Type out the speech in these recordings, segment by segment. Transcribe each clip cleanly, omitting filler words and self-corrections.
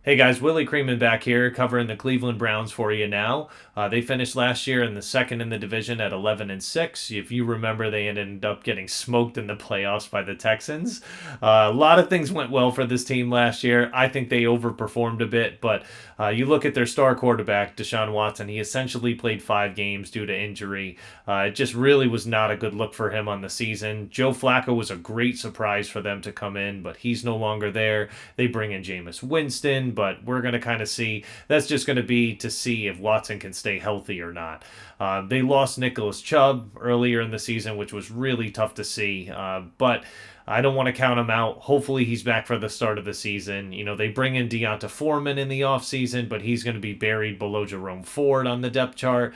Hey guys, Willie Creeman back here covering the Cleveland Browns for you now. They finished last year in the second in the division at 11-6. If you remember, they ended up getting smoked in the playoffs by the Texans. A lot of things went well for this team last year. I think they overperformed a bit, but you look at their star quarterback, Deshaun Watson. He essentially played 5 games due to injury. It just really was not a good look for him on the season. Joe Flacco was a great surprise for them to come in, but he's no longer there. They bring in Jameis Winston, but we're going to kind of see. That's just going to be to see if Watson can stay healthy or not. They lost Nicholas Chubb earlier in the season, which was really tough to see. But I don't want to count him out. Hopefully, he's back for the start of the season. You know, they bring in Deonta Foreman in the offseason, but he's going to be buried below Jerome Ford on the depth chart.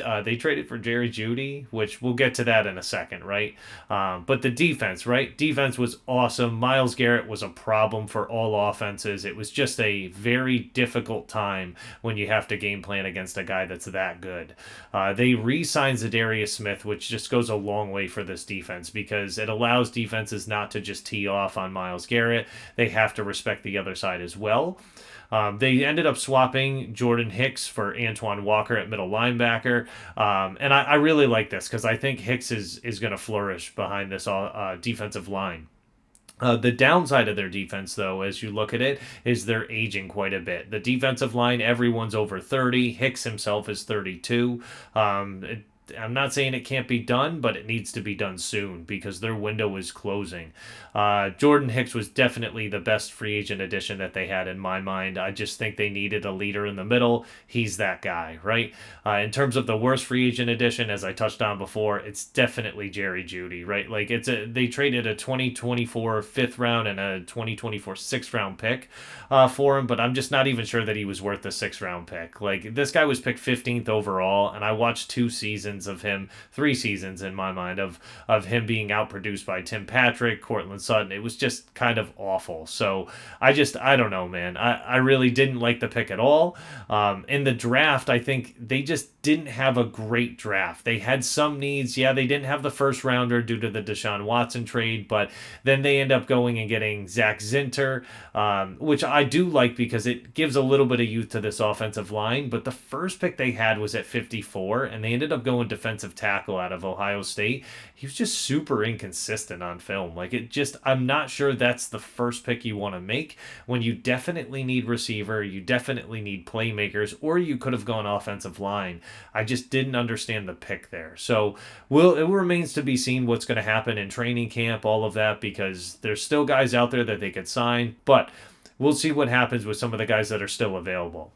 They traded for Jerry Judy, which we'll get to that in a second, right? But the defense, right? Defense was awesome. Miles Garrett was a problem for all offenses. It was just a very difficult time when you have to game plan against a guy that's that good. They re-signed Zadarius Smith, which just goes a long way for this defense because it allows defenses not to just tee off on Miles Garrett. They have to respect the other side as well. They ended up swapping Jordan Hicks for Antoine Walker at middle linebacker. And I really like this because I think Hicks is going to flourish behind this defensive line. The downside of their defense, though, as you look at it, is they're aging quite a bit. The defensive line, everyone's over 30. Hicks himself is 32. I'm not saying it can't be done, but it needs to be done soon because their window is closing. Jordan Hicks was definitely the best free agent addition that they had in my mind. I just think they needed a leader in the middle. He's that guy, right? In terms of the worst free agent addition, as I touched on before, it's definitely Jerry Judy, right? Like they traded a 2024 fifth round and a 2024 sixth round pick for him, but I'm just not even sure that he was worth the sixth round pick. Like this guy was picked 15th overall, and I watched 2 seasons of him, 3 seasons in my mind of him being outproduced by Tim Patrick, Cortland Sutton. It was just kind of awful. So I don't know, man. I really didn't like the pick at all. In the draft, I think they just didn't have a great draft. They had some needs. Yeah, they didn't have the first rounder due to the Deshaun Watson trade, but then they end up going and getting Zach Zinter, which I do like because it gives a little bit of youth to this offensive line. But the first pick they had was at 54, and they ended up going defensive tackle out of Ohio State. He was just super inconsistent on film. Like I'm not sure that's the first pick you want to make when you definitely need receiver, you definitely need playmakers, or you could have gone offensive line. I just didn't understand the pick there. So it remains to be seen what's going to happen in training camp, all of that, because there's still guys out there that they could sign, but we'll see what happens with some of the guys that are still available.